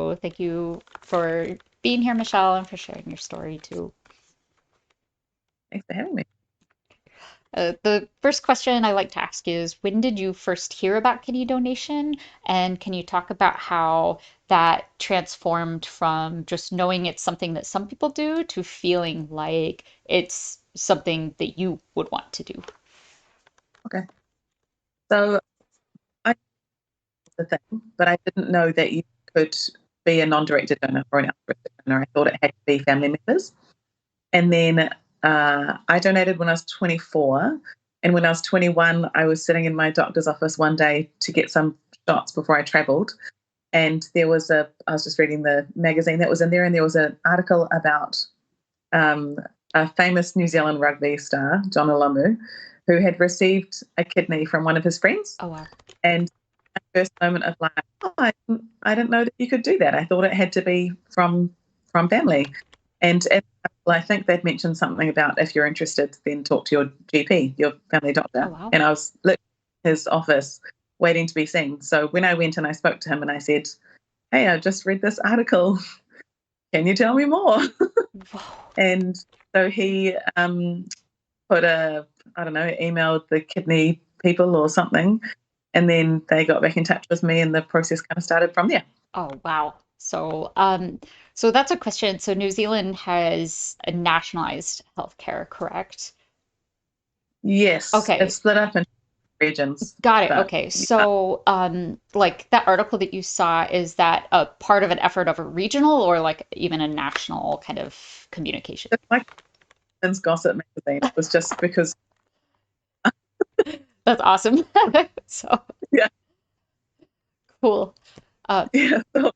So thank you for being here, Michelle, and for sharing your story too. Thanks for having me. The first question I like to ask is, when did you first hear about kidney donation? And can you talk about how that transformed from just knowing it's something that some people do to feeling like it's something that you would want to do? Okay. So I know the thing, but I didn't know that you could be a non-directed donor or an altruistic donor. I thought it had to be family members. And then I donated when I was 24. And when I was 21, I was sitting in my doctor's office one day to get some shots before I traveled. And I was just reading the magazine that was in there, and there was an article about um, a famous New Zealand rugby star, John Olamu, who had received a kidney from one of his friends. Oh, wow. And first moment of like, oh, I didn't know that you could do that. I thought it had to be from family. And I think they'd mentioned something about if you're interested, then talk to your GP, your family Oh, doctor. wow. And I was literally in his office waiting to be seen. So when I went and I spoke to him and I said, hey, I just read this article. Can you tell me more? Whoa. And so he put I don't know, emailed the kidney people or something. And then they got back in touch with me and the process kind of started from there. Oh, wow. So that's a question. So New Zealand has a nationalized healthcare, correct? Yes, Okay, it's split up into regions, got it. but Okay. yeah, So, like that article that you saw, is that a part of an effort of a regional or like even a national kind of communication? it's like Women's Gossip magazine. It was just because, That's awesome. So yeah, cool. Uh, yeah, so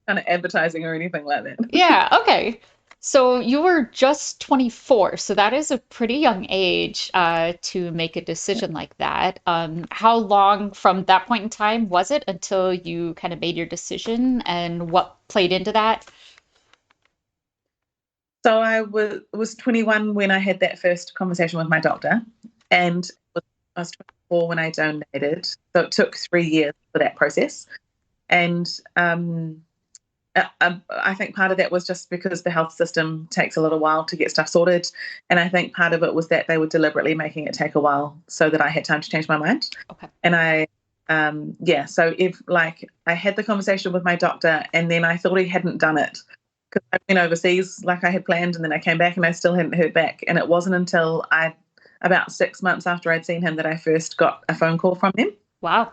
kind of advertising or anything like that. yeah, okay. So you were just 24, so that is a pretty young age to make a decision like that. How long from that point in time was it until you kind of made your decision, and what played into that? So I was 21 when I had that first conversation with my doctor, and I was 24 when I donated. So it took 3 years for that process, and I think part of that was just because the health system takes a little while to get stuff sorted, and I think part of it was that they were deliberately making it take a while so that I had time to change my mind. Okay. And yeah, so if like I had the conversation with my doctor, and then I thought he hadn't done it because I went overseas like I had planned, and then I came back and I still hadn't heard back, and it wasn't until I about 6 months after I'd seen him that I first got a phone call from him. Wow.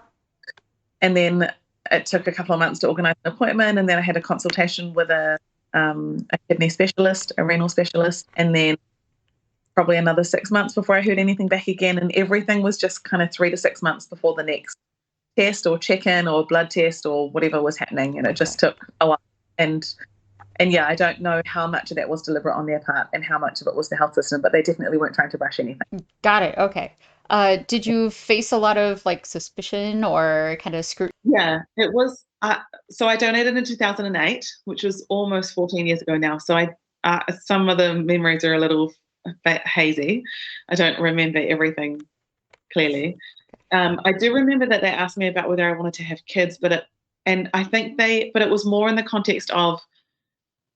And then it took a couple of months to organise an appointment, and then I had a consultation with a kidney specialist, a renal specialist, and then probably another 6 months before I heard anything back again. And everything was just kind of 3 to 6 months before the next test or check-in or blood test or whatever was happening, and it Okay. just took a while. And yeah, I don't know how much of that was deliberate on their part and how much of it was the health system, but they definitely weren't trying to rush anything. Got it. Okay. Did you face a lot of like suspicion or kind of scrutiny? Yeah, it was. So I donated in 2008, which was almost 14 years ago now. So some of the memories are a little bit hazy. I don't remember everything clearly. I do remember that they asked me about whether I wanted to have kids, and I think but it was more in the context of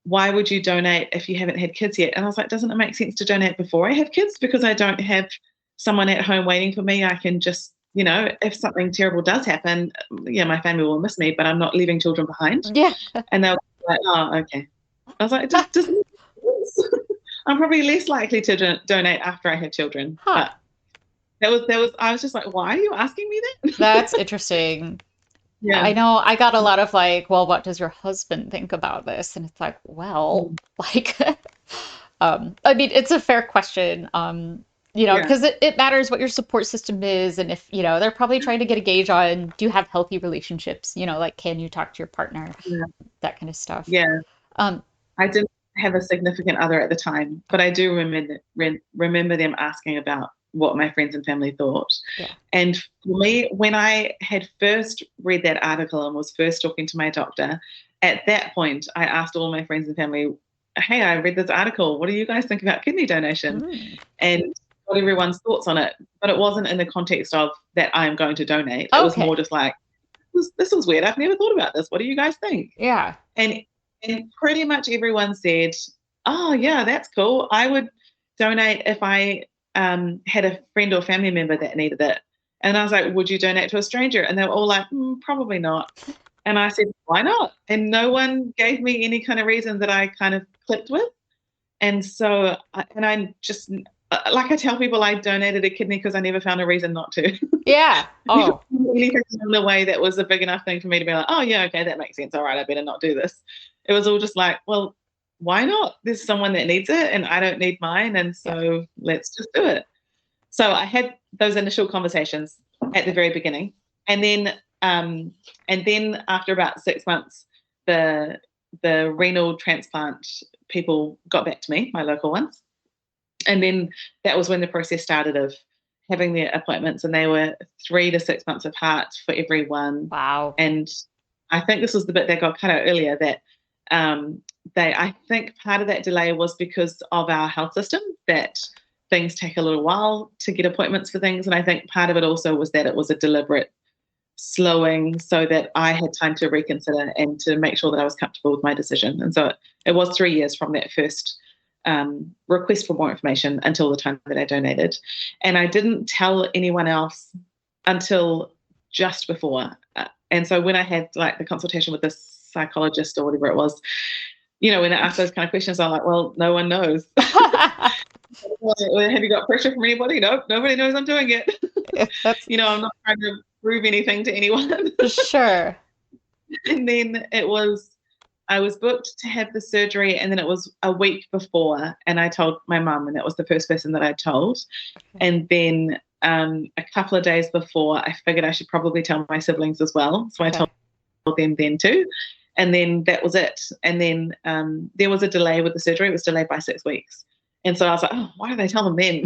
why would you donate if you haven't had kids yet? And I was like, doesn't it make sense to donate before I have kids? Because I don't have someone at home waiting for me. I can just, if something terrible does happen, yeah, my family will miss me, but I'm not leaving children behind. Yeah. And they were like, oh, okay. I was like, just I'm probably less likely to donate after I have children. Huh. But I was just like, why are you asking me that? That's interesting. Yeah. I know I got a lot of like, well, what does your husband think about this? And it's like, well, Mm. like, I mean, it's a fair question. Yeah. Because it matters what your support system is, and if, they're probably trying to get a gauge on, do you have healthy relationships? Like, can you talk to your partner? Yeah. That kind of stuff. Yeah. Um, I didn't have a significant other at the time, but I do remember them asking about what my friends and family thought. yeah. And for me, when I had first read that article and was first talking to my doctor, at that point, I asked all my friends and family, hey, I read this article. What do you guys think about kidney donation? Mm, And got everyone's thoughts on it. But it wasn't in the context of that I am going to donate. It was more okay. just like, this was weird. I've never thought about this. What do you guys think? Yeah. And and pretty much everyone said, "Oh yeah, that's cool. I would donate if I had a friend or family member that needed it." And I was like, "Would you donate to a stranger?" And they were all like, "Probably not." And I said, "Why not?" And no one gave me any kind of reason that I kind of clicked with. And so, and I just, like I tell people, I donated a kidney because I never found a reason not to. Yeah. Never Oh, found anything in the way that was a big enough thing for me to be like, oh, yeah, okay, that makes sense. All right, I better not do this. It was all just like, well, why not? There's someone that needs it and I don't need mine. And yeah. so let's just do it. So I had those initial conversations at the Okay. very beginning. And then, after about 6 months, the renal transplant people got back to me, my local ones. And then that was when the process started of having their appointments, and they were 3 to 6 months apart for everyone. Wow. And I think this was the bit that got cut out earlier, that I think part of that delay was because of our health system, that things take a little while to get appointments for things. And I think part of it also was that it was a deliberate slowing so that I had time to reconsider and to make sure that I was comfortable with my decision. And so it was 3 years from that first request for more information until the time that I donated. And I didn't tell anyone else until just before. And so when I had like the consultation with this psychologist or whatever it was, when I asked those kind of questions, I'm like, well, no one knows. Well, have you got pressure from anybody? Nope, nobody knows I'm doing it. That's I'm not trying to prove anything to anyone. sure. And then I was booked to have the surgery, and then it was a week before, and I told my mum, and that was the first person that I told. Okay. And then a couple of days before, I figured I should probably tell my siblings as well. So I told Okay. them then too. And then that was it. And then there was a delay with the surgery. It was delayed by 6 weeks. And so I was like, oh, why did I tell them then?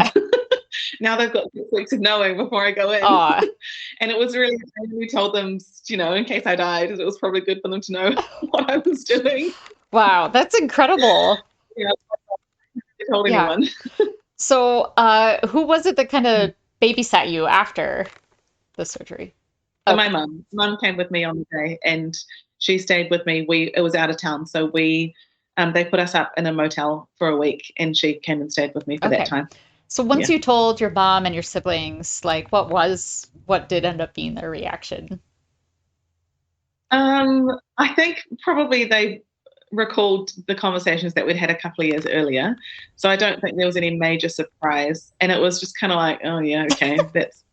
Now they've got 6 weeks of knowing before I go in. Aw. And it was really, I really told them, in case I died, it was probably good for them to know what I was doing. Wow, that's incredible. Yeah, I told Yeah. anyone. So, who was it that kind of babysat you after the surgery? So Okay. my mum came with me on the day, and she stayed with me. It was out of town, so they put us up in a motel for a week, and she came and stayed with me for that Okay. time. So Yeah. once you told your mom and your siblings, like, what did end up being their reaction? I think probably they recalled the conversations that we'd had a couple of years earlier. So I don't think there was any major surprise. And it was just kind of like, oh yeah, okay, that's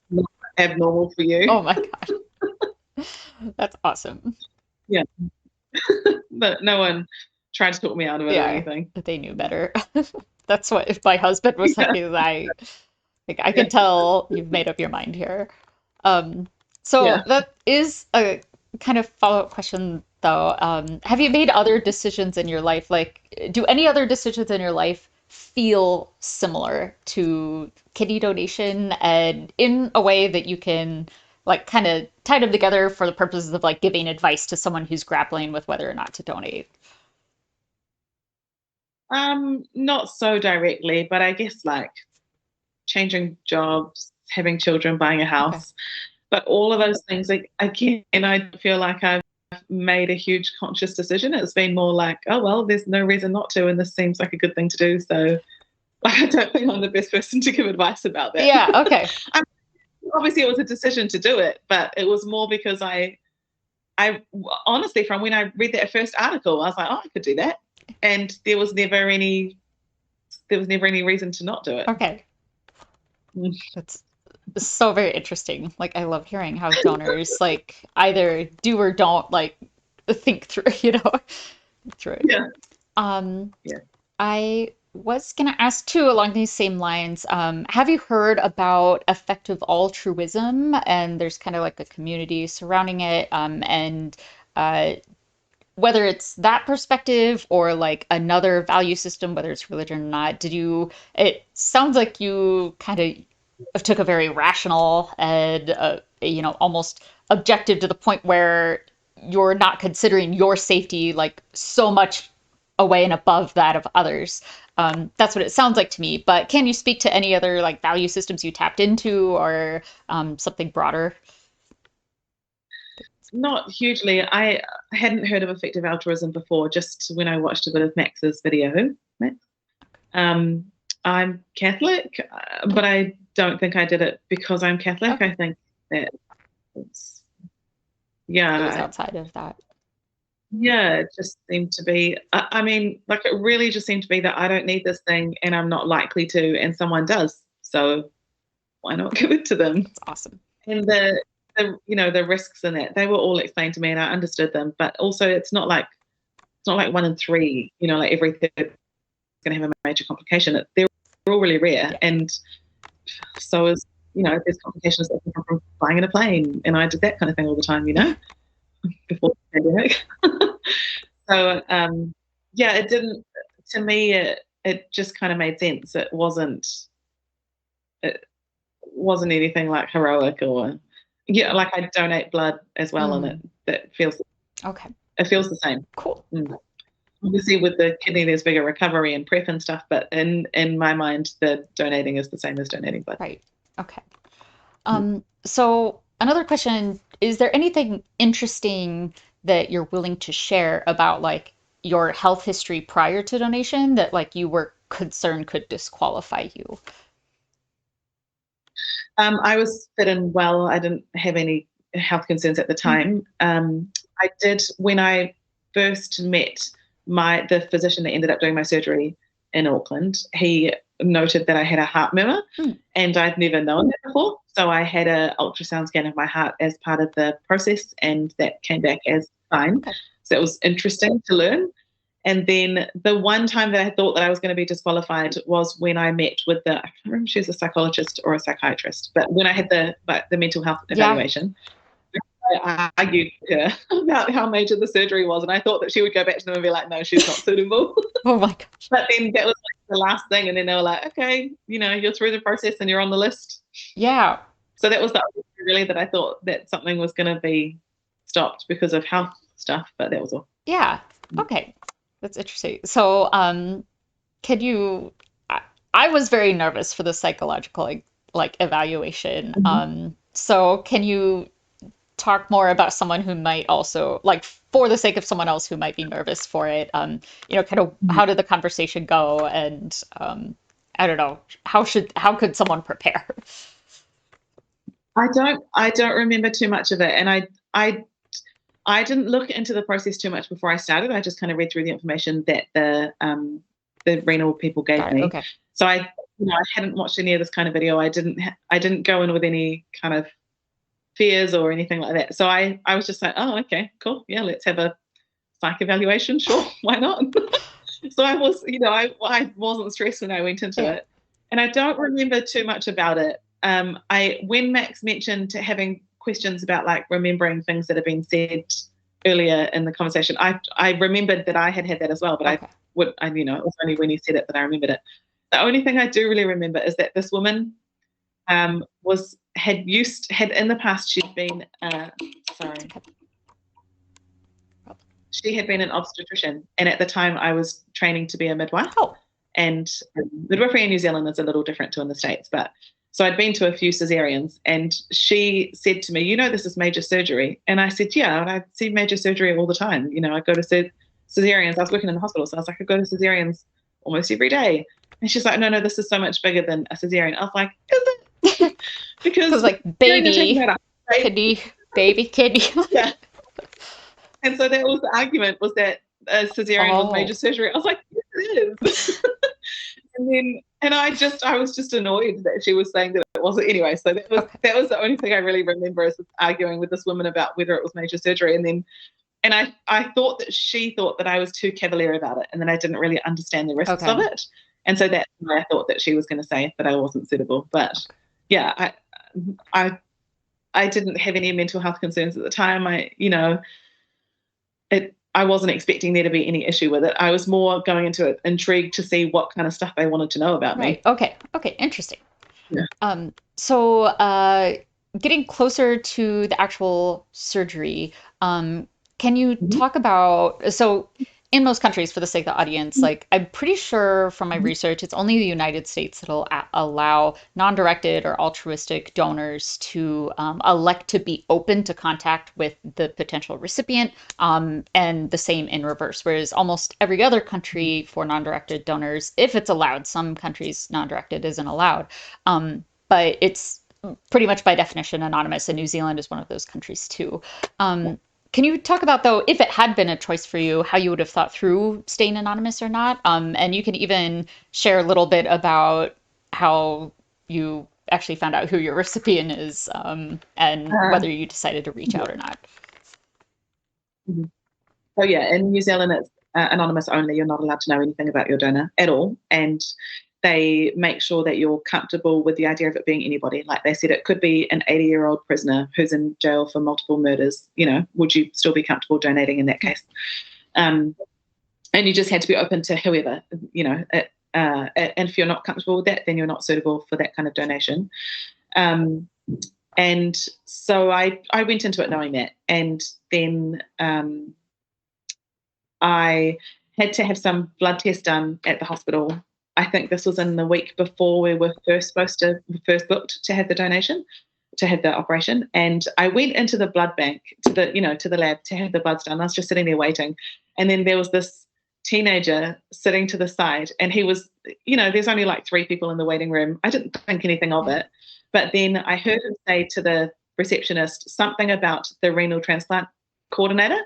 not abnormal for you. Oh my God, that's awesome. Yeah. But no one tried to talk me out of it or Yeah, anything. they knew better. That's what if my husband was like, Yeah. is I like I Yeah. can tell you've made up your mind here. Um, so Yeah. that is a kind of follow-up question though. Have you made other decisions in your life? Like, do any other decisions in your life feel similar to kidney donation and in a way that you can like kind of tie them together for the purposes of like giving advice to someone who's grappling with whether or not to donate? Not so directly, but I guess like changing jobs, having children, buying a Okay. house. But all of those things, like, again, I feel like I've made a huge conscious decision. It's been more like, oh, well, there's no reason not to. And this seems like a good thing to do. So, like, I don't think I'm the best person to give advice about that. Yeah, okay. I Obviously, it was a decision to do it, but it was more because I honestly, from when I read that first article, I was like, oh, I could do that. And there was never any reason to not do it. Okay. Mm. That's so very interesting. Like I love hearing how donors like either do or don't like think through, through it. Yeah. Um, Yeah. I was gonna ask too along these same lines. Have you heard about effective altruism? And there's kind of like a community surrounding it. And uh, whether it's that perspective or like another value system, whether it's religion or not, it sounds like you kind of took a very rational and, almost objective to the point where you're not considering your safety like so much away and above that of others. That's what it sounds like to me. But can you speak to any other like value systems you tapped into or something broader? not hugely. I hadn't heard of effective altruism before, just when I watched a bit of Max's video. Max. Um, I'm Catholic, but I don't think I did it because I'm Catholic. Okay. I think that it's, It was yeah, outside of that. yeah, it just seemed to be. I mean, like it really just seemed to be that I don't need this thing, and I'm not likely to, and someone does. So why not give it to them? That's awesome. And the risks in it, they were all explained to me, and I understood them. But also, it's not like 1 in 3. Like every third is going to have a major complication. They're all really rare, Yeah. and so is there's complications that can come from flying in a plane, and I did that kind of thing all the time, before the pandemic. So yeah, it didn't. To me, it just kind of made sense. It wasn't anything like heroic or like I donate blood as well, and Mm, that feels okay. it feels the same. Cool. Mm. Obviously, with the kidney, there's bigger recovery and prep and stuff, but in my mind, the donating is the same as donating blood. Right. Okay. So another question, is there anything interesting that you're willing to share about like your health history prior to donation that like you were concerned could disqualify you? I was fit and well. I didn't have any health concerns at the Mm, time. I did when I first met the physician that ended up doing my surgery in Auckland. He noted that I had a heart murmur, mm, and I'd never known that before. So I had an ultrasound scan of my heart as part of the process, and that came back as fine. okay. So it was interesting to learn. And then the one time that I thought that I was going to be disqualified was when I met with I can't remember if she was a psychologist or a psychiatrist, but when I had the mental health Yeah. evaluation, I argued with her about how major the surgery was, and I thought that she would go back to them and be like, "No, she's not suitable." Oh my gosh. But then that was like the last thing, and then they were like, "Okay, you're through the process and you're on the list." Yeah. So that was the only time really that I thought that something was going to be stopped because of health stuff, but that was all. Yeah. Okay. That's interesting. So, can you, I, I was very nervous for the psychological like evaluation. Mm-hmm. So can you talk more about someone who might also like for the sake of someone else who might be nervous for it, kind of how did the conversation go and I don't know, how could someone prepare? I don't remember too much of it, and I didn't look into the process too much before I started. I just kind of read through the information that the renal people gave Got it. me. Okay. So I hadn't watched any of this kind of video. I didn't go in with any kind of fears or anything like that. So I was just like, oh, okay, cool, yeah, let's have a psych evaluation. Sure, why not? So I was, I wasn't stressed when I went into Yeah. it, and I don't remember too much about it. I when Max mentioned having questions about like remembering things that had been said earlier in the conversation, I remembered that I had that as well, but Okay. it was only when he said it that I remembered it. The only thing I do really remember is that this woman was had in the past she'd been It's sorry okay. she had been an obstetrician, and at the time I was training to be a midwife. Oh, And midwifery in New Zealand is a little different to in the States, but so I'd been to a few cesareans, and she said to me, this is major surgery. And I said, yeah, and I see major surgery all the time. I go to cesareans. I was working in the hospital, so I was like, I go to cesareans almost every day. And she's like, no, no, this is so much bigger than a cesarean. I was like, is it? because Because like you're taking baby that up, right? kidney, baby kidney. Yeah. And so that was the argument, was that a cesarean was Oh, major surgery. I was like, yes, it is. And I was just annoyed that she was saying that it wasn't anyway. So that was okay. that was the only thing I really remember, is arguing with this woman about whether it was major surgery. And I thought that she thought that I was too cavalier about it, and then I didn't really understand the risks of Okay. it. And so that's why I thought that she was going to say that I wasn't suitable. But yeah, I I didn't have any mental health concerns at the time. I wasn't expecting there to be any issue with it. I was more going into it intrigued to see what kind of stuff they wanted to know about Right. me. Okay. Okay. Interesting. Yeah. So getting closer to the actual surgery, can you Mhm. talk about so in most countries, for the sake of the audience, like I'm pretty sure from my research, it's only the United States that'll allow non-directed or altruistic donors to elect to be open to contact with the potential recipient, and the same in reverse. Whereas almost every other country for non-directed donors, if it's allowed, some countries non-directed isn't allowed, but it's pretty much by definition anonymous, and New Zealand is one of those countries too. Um, can you talk about, though, if it had been a choice for you, how you would have thought through staying anonymous or not? And you can even share a little bit about how you actually found out who your recipient is, and Uh, whether you decided to reach out or not. mhm. So yeah, in New Zealand, it's anonymous only. You're not allowed to know anything about your donor at all, and they make sure that you're comfortable with the idea of it being anybody. Like they said, it could be an 80-year-old prisoner who's in jail for multiple murders. Would you still be comfortable donating in that case? Um, and you just had to be open to whoever. And if you're not comfortable with that, then you're not suitable for that kind of donation. Um, and so I went into it knowing that, and then I had to have some blood tests done at the hospital. I think this was in the week before we were first booked to have the donation, to have the operation. And I went into the blood bank, to the lab to have the bloods done. I was just sitting there waiting. And then there was this teenager sitting to the side, and he was, there's only like 3 people in the waiting room. I didn't think anything of it. But then I heard him say to the receptionist something about the renal transplant coordinator.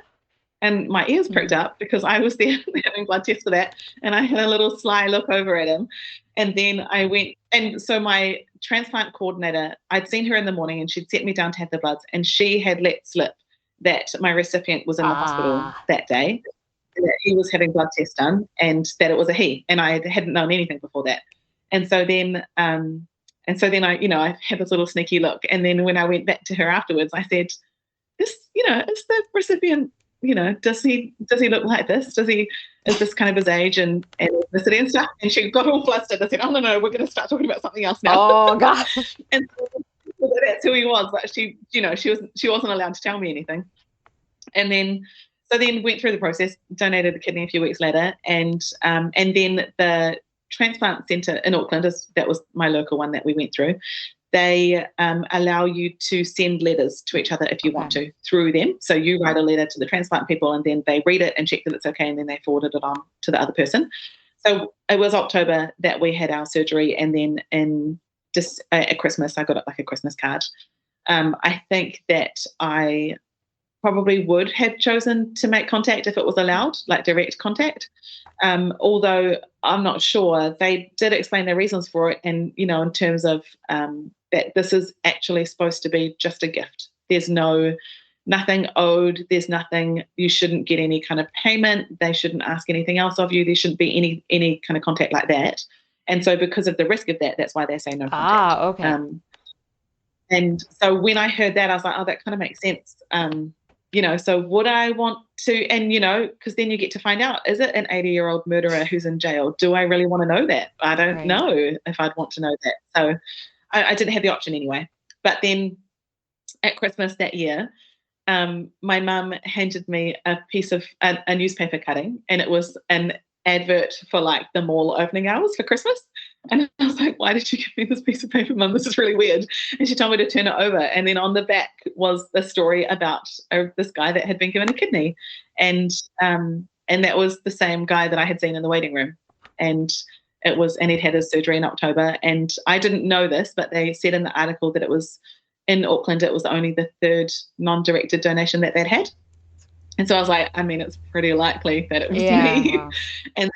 And my ears pricked Mm. up because I was there having blood tests for that. And I had a little sly look over at him. And then I went, and so my transplant coordinator, I'd seen her in the morning and she'd set me down to have the bloods. And she had let slip that my recipient was in the hospital Ah, that day, that he was having blood tests done, and that it was a he. And I hadn't known anything before that. And so then, I had this little sneaky look. And then when I went back to her afterwards, I said, is the recipient, does he look like this? Is this kind of his age and ethnicity and stuff? And she got all flustered. I said, oh, no, we're going to start talking about something else now. oh God. And so that's who he was. But she wasn't allowed to tell me anything. And then went through the process, donated the kidney a few weeks later, and then the transplant centre in Auckland, that was my local one that we went through. They allow you to send letters to each other if you Okay. want to through them. So you write a letter to the transplant people, and then they read it and check that it's okay, and then they forwarded it on to the other person. So it was October that we had our surgery, and then just at Christmas, I got it like a Christmas card. I think that I probably would have chosen to make contact if it was allowed, like direct contact. Although I'm not sure. They did explain their reasons for it, and in terms of that this is actually supposed to be just a gift. There's nothing owed. There's nothing. You shouldn't get any kind of payment. They shouldn't ask anything else of you. There shouldn't be any kind of contact like that. And so, because of the risk of that, that's why they say no contact. Ah, okay. And so when I heard that, I was like, oh, that kind of makes sense. So would I want to, and because then you get to find out, is it an 80-year-old murderer who's in jail? Do I really want to know that? I don't Right. know if I'd want to know that. So I didn't have the option anyway. But then at Christmas that year, my mum handed me a piece of a newspaper cutting, and it was an advert for like the mall opening hours for Christmas. And I was like, why did you give me this piece of paper, Mum? This is really weird. And she told me to turn it over. And then on the back was a story about this guy that had been given a kidney. And that was the same guy that I had seen in the waiting room. And he'd had his surgery in October. And I didn't know this, but they said in the article that it was in Auckland, it was only the 3rd non-directed donation that they'd had. And so I was like, I mean, it's pretty likely that it was Yeah, me. wow. And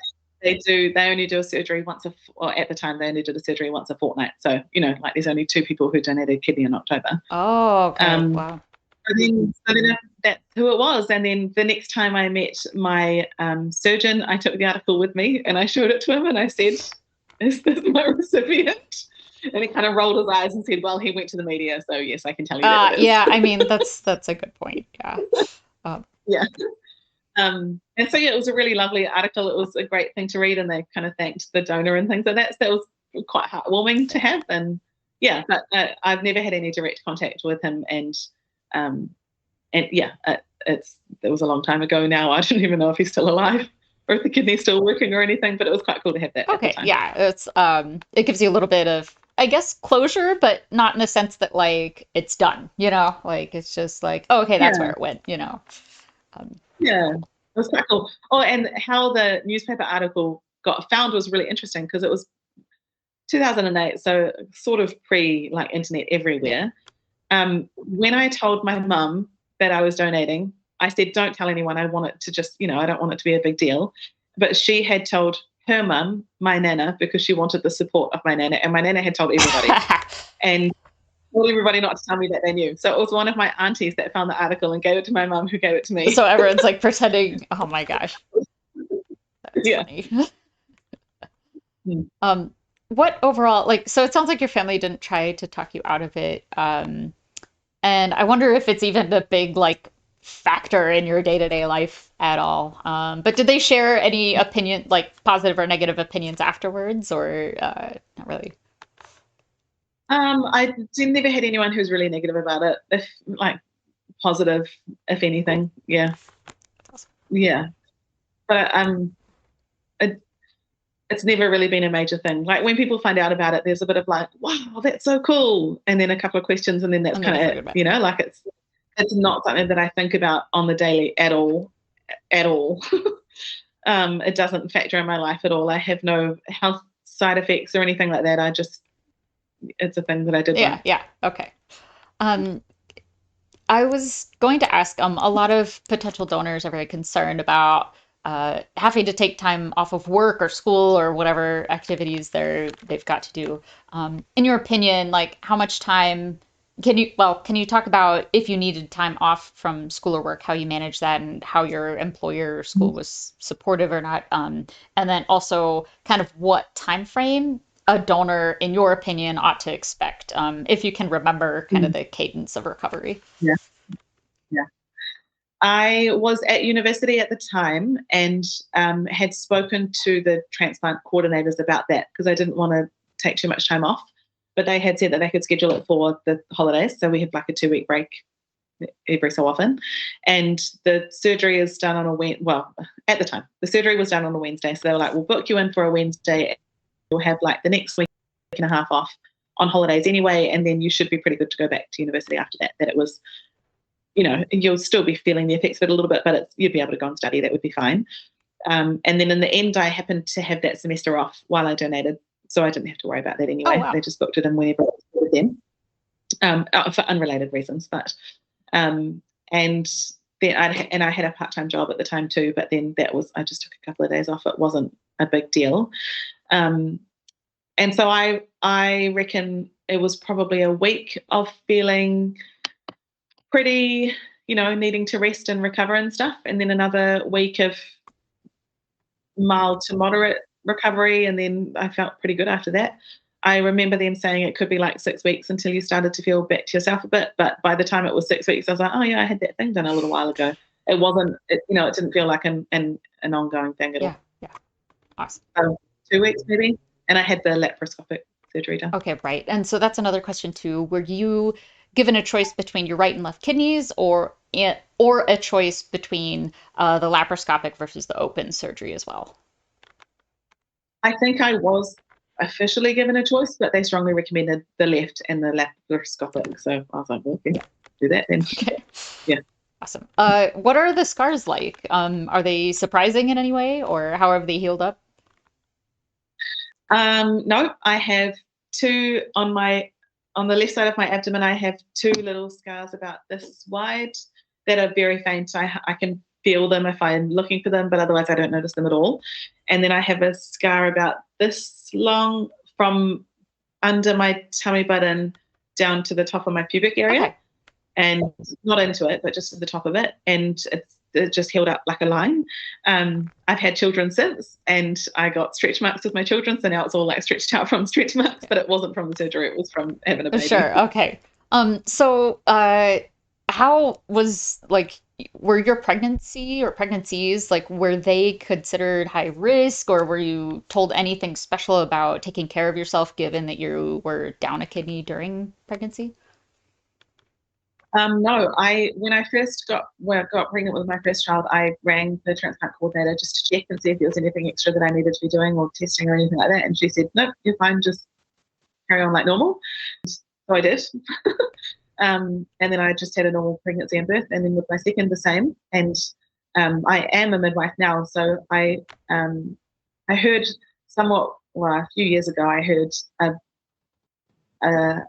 they only do a surgery at the time, they only did a surgery once a fortnight. So, like there's only 2 people who donated kidney in October. Oh, okay. Um, Wow. so then that's who it was. And then the next time I met my surgeon, I took the article with me and I showed it to him and I said, is this my recipient? And he kind of rolled his eyes and said, well, he went to the media, so yes, I can tell you that it is. Yeah, I mean that's a good point. Yeah. Um, Yeah. And so, yeah, it was a really lovely article. It was a great thing to read, and they kind of thanked the donor and things. So that was quite heartwarming to have. And yeah, but I've never had any direct contact with him. And yeah, it was a long time ago now. I don't even know if he's still alive. or if the kidney's still working or anything, but it was quite cool to have that at the Okay, time. yeah, it gives you a little bit of, I guess, closure, but not in the sense that like it's done, Like it's just like, oh, okay, that's where Yeah, it went. yeah, it Cool. was quite cool. Oh, and how the newspaper article got found was really interesting because it was 2008, so sort of pre like internet Yeah. everywhere. When I told my mum that I was donating, I said, "Don't tell anyone. I want it to just, I don't want it to be a big deal." But she had told her mum, my nana, because she wanted the support of my nana, and my nana had told everybody, and told everybody not to tell me that they knew. So it was one of my aunties that found the article and gave it to my mum, who gave it to me. So everyone's like pretending, oh my gosh, that's Yeah. funny. Mm. Um, what overall, like, so it sounds like your family didn't try to talk you out of it. And I wonder if it's even a big like factor in your day-to-day life at all. But did they share any opinion, like positive or negative opinions afterwards, or not really? I never had anyone who's really negative about it. If like positive, if anything, yeah, That's awesome. yeah. But it, it's never really been a major thing. Like when people find out about it, there's a bit of like, wow, that's so cool, and then a couple of questions, and then that's And then kind you of forget it. about it. Like it's not something that I think about on the daily at all, at all. It doesn't factor in my life at all. I have no health side effects or anything like that. It's a thing that I did Yeah, once. yeah, okay. Um, I was going to ask, a lot of potential donors are very concerned about having to take time off of work or school or whatever activities they've got to do. In your opinion, like how much time can you talk about if you needed time off from school or work, how you manage that and how your employer or school was supportive or not? And then also kind of what time frame a donor, in your opinion, ought to expect, if you can remember kind of Mm. the cadence of recovery. Yeah, yeah. I was at university at the time and had spoken to the transplant coordinators about that because I didn't want to take too much time off. But they had said that they could schedule it for the holidays. So we had like a 2 week break every so often. And the surgery is done on a Wednesday. Well, at the time, the surgery was done on a Wednesday. So they were like, we'll book you in for a Wednesday. You'll have like the next week and a half off on holidays anyway. And then you should be pretty good to go back to university after that. That it was, you'll still be feeling the effects of it a little bit, but you'd be able to go and study. That would be fine. And then in the end, I happened to have that semester off while I donated. So I didn't have to worry about that Oh, anyway. wow. They just booked it in whenever it was then, for unrelated reasons. But um, and then I had a part-time job at the time too. But then I just took a couple of days off. It wasn't a big deal. Um, and so I reckon it was probably a week of feeling pretty, needing to rest and recover and stuff, and then another week of mild to moderate recovery, and then I felt pretty good after that. I remember them saying it could be like 6 weeks until you started to feel back to yourself a bit, but by the time it was 6 weeks, I was like, oh yeah, I had that thing done a little while ago. It wasn't, it didn't feel like an ongoing thing at Yeah, all. yeah. Awesome. 2 weeks maybe, and I had the laparoscopic surgery done. Okay, right. And so that's another question too. Were you given a choice between your right and left kidneys, or a choice between the laparoscopic versus the open surgery as well? I think I was officially given a choice, but they strongly recommended the left and the laparoscopic. So I was like, well, okay, do that then. Okay. Yeah. Awesome. What are the scars like? Are they surprising in any way, or how have they healed up? No, I have two on the left side of my abdomen. I have two little scars about this wide that are very faint. I can feel them if I'm looking for them, but otherwise I don't notice them at all. And then I have a scar about this long from under my tummy button down to the top of my pubic area, Okay. and not into it, but just to the top of it. And it just healed up like a line. I've had children since, and I got stretch marks with my children, so now it's all like stretched out from stretch marks, but it wasn't from the surgery; it was from having a baby. Sure. Okay. So, how was like, were your pregnancy or pregnancies like, were they considered high risk, or were you told anything special about taking care of yourself given that you were down a kidney during pregnancy? No, I when I first got pregnant with my first child, I rang the transplant coordinator just to check and see if there was anything extra that I needed to be doing or testing or anything like that. And she said, "Nope, you're fine. Just carry on like normal." So I did. And then I just had a normal pregnancy and birth, and then with my second the same. And I am a midwife now, so I heard somewhat well a few years ago. I heard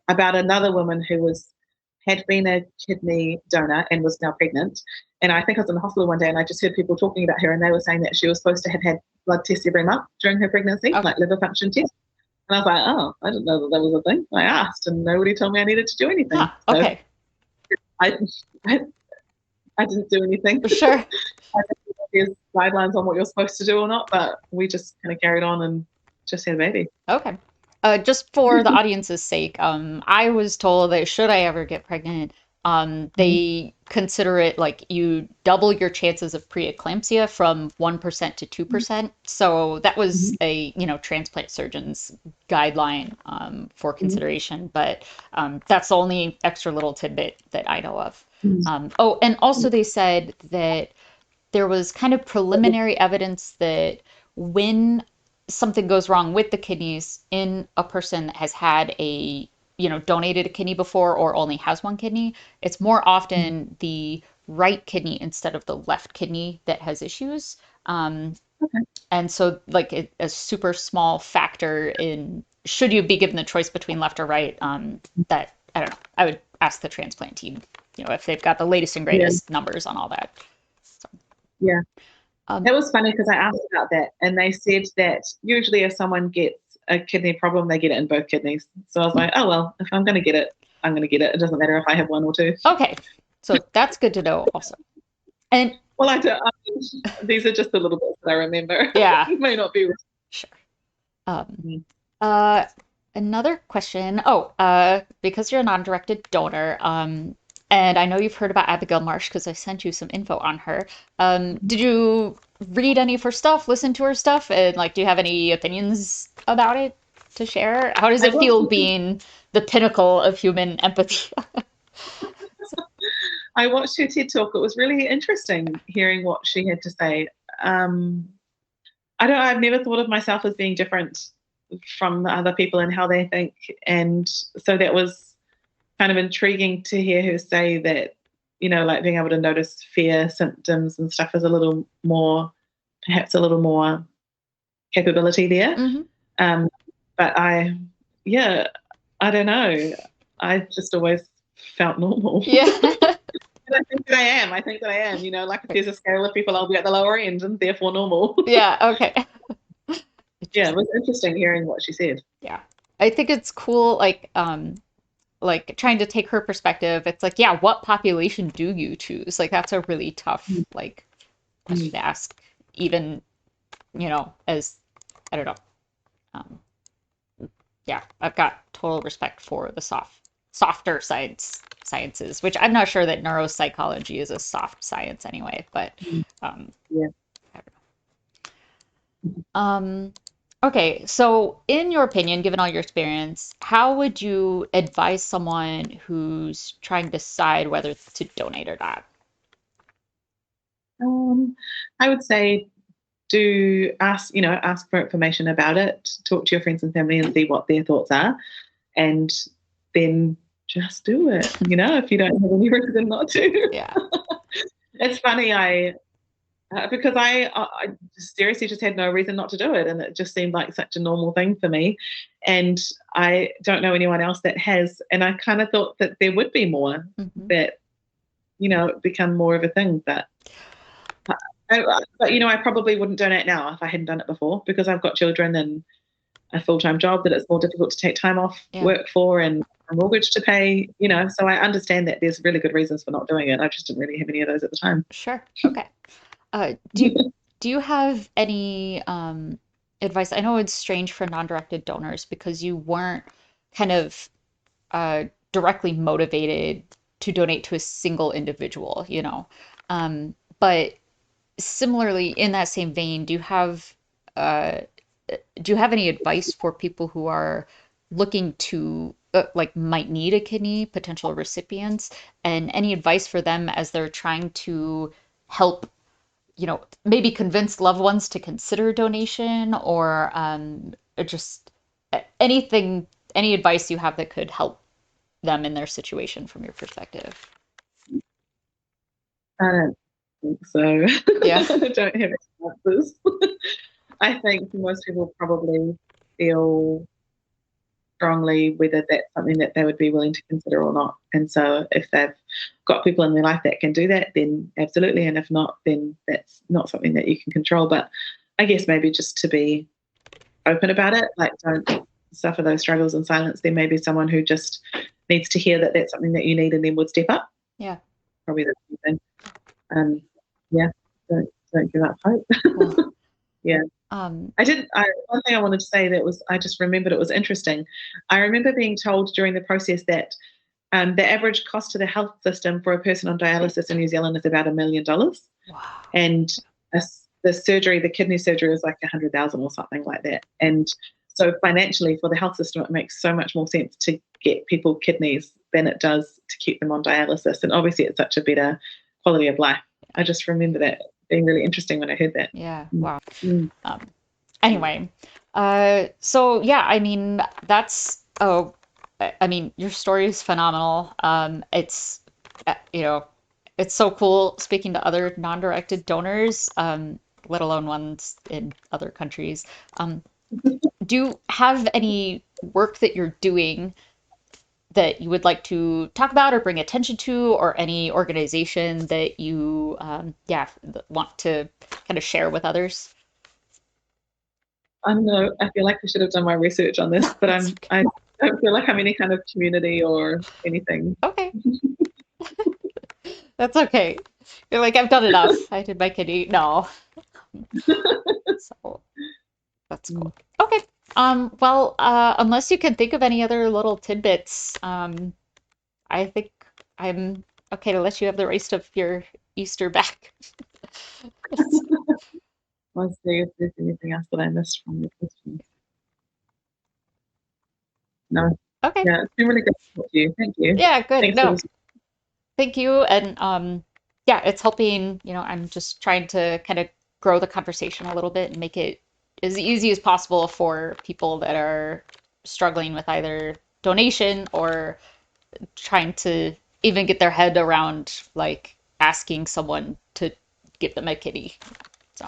about another woman who was had been a kidney donor and was now pregnant. And I think I was in the hospital one day, and I just heard people talking about her, and they were saying that she was supposed to have had blood tests every month during her pregnancy, Okay. like liver function tests. And I was like, oh, I didn't know that that was a thing. I asked, and nobody told me I needed to do Huh. anything. So Okay. I, I, I didn't do anything. Sure. I think there's guidelines on what you're supposed to do or not, but we just kind of carried on and just had a baby. Okay. Just for the audience's sake, I was told that should I ever get pregnant, they consider it like you double your chances of preeclampsia from 1% to 2%. So that was a, transplant surgeon's guideline for consideration, but that's the only extra little tidbit that I know of. Oh, and also they said that there was kind of preliminary evidence that when something goes wrong with the kidneys in a person that has had a, donated a kidney before or only has one kidney, it's more often the right kidney instead of the left kidney that has issues. Okay. And so, like, a super small factor in should you be given the choice between left or right, that I don't know. I would ask the transplant team, if they've got the latest and Yeah, greatest numbers on all that. So, yeah. um, It was funny because I asked about that, and they said that usually if someone gets a kidney problem, they get it in both kidneys. So I was like, oh well, if I'm going to get it, I'm going to get it. It doesn't matter if I have one or two. okay, so that's good to know also. And Well, I mean, these are just the little bits that I remember. yeah, It may not be. sure. Um, Mhm. uh, Another question. Oh, because you're a non-directed donor, and I know you've heard about Abigail Marsh because I sent you some info on her. Did you read any of her stuff, listen to her stuff, and like, do you have any opinions about it to share? How does I it watched. feel being the pinnacle of human empathy? I watched her TED talk. It was really interesting hearing what she had to say. Um, I don't. I've never thought of myself as being different from other people and how they think, and so that was kind of intriguing to hear her say that, like being able to notice fear symptoms and stuff is a little more, perhaps a little more capability there. Hmm. Um, but yeah, I don't know. I just always felt normal. Yeah. And I think that I am. I think that I am. Like if there's a scale of people, I'll be at the lower end and therefore normal. Yeah, okay. Yeah, it Interesting. was interesting hearing what she said. Yeah. I think it's cool, like trying to take her perspective. It's like, yeah, what population do you choose? Like that's a really tough, like, question Mm-hmm. to ask, even, as I don't know. Um, yeah, I've got total respect for the softer sciences, which I'm not sure that neuropsychology is a soft science anyway, but um, Yeah. I don't know. Okay, so in your opinion, given all your experience, how would you advise someone who's trying to decide whether to donate or not? Um, I would say do ask for information about it, talk to your friends and family and see what their thoughts are, and then just do it, if you don't have any reason not to. Yeah, It's funny, because I seriously just had no reason not to do it, and it just seemed like such a normal thing for me, and I don't know anyone else that has, and I kind of thought that there would be more hmm, that become more of a thing, but I probably wouldn't donate now if I hadn't done it before because I've got children and a full-time job that it's more difficult to take time off yeah, work for and a mortgage to pay, so I understand that there's really good reasons for not doing it. I just didn't really have any of those at the time. sure, okay. Do you have any advice? I know it's strange for non-directed donors because you weren't kind of directly motivated to donate to a single individual, but similarly, in that same vein, uh, do you have any advice for people who are looking to like might need a kidney, potential recipients, and any advice for them as they're trying to help, maybe convince loved ones to consider donation or just anything, any advice you have that could help them in their situation from your perspective. I don't think so. Yeah. I don't have answers. I think most people probably feel strongly whether that's something that they would be willing to consider or not. And so if they've got people in their life that can do that, then absolutely. And if not, then that's not something that you can control. But I guess maybe just to be open about it, like don't suffer those struggles in silence. There may be someone who just needs to hear that that's something that you need and then would step up. Yeah. Probably that's something. Yeah, don't give up hope. Cool. Yeah. Um, One thing I wanted to say that was, I just remembered it was interesting. I remember being told during the process that the average cost to the health system for a person on dialysis in New Zealand is about $1 million. wow. And the surgery, the kidney surgery, is like 100,000 or something like that. And so financially for the health system, it makes so much more sense to get people kidneys than it does to keep them on dialysis. And obviously it's such a better quality of life. I just remember that being really interesting when I heard that. Yeah. Mm. Wow. Mm. Um, anyway, so yeah, I mean, I mean, your story is phenomenal. You know, it's so cool speaking to other non-directed donors, let alone ones in other countries. Um, do you have any work that you're doing that you would like to talk about or bring attention to, or any organization that you, yeah, want to kind of share with others? I don't know. I feel like I should have done my research on this, but That's okay. I don't feel like I'm any kind of community or anything. Okay. That's okay. You're like, I've done enough. I did my kitty. No. So that's Mm. cool. Okay. Well, unless you can think of any other little tidbits, I think I'm okay to let you have the rest of your Easter back. Let's see if there's anything else that I missed from your question. No. Okay. Yeah, it's been really good to talk to you. Thank you. Yeah, good. Thanks for No, this. thank you. And yeah, it's helping, I'm just trying to kind of grow the conversation a little bit and make it as easy as possible for people that are struggling with either donation or trying to even get their head around like asking someone to give them a kitty.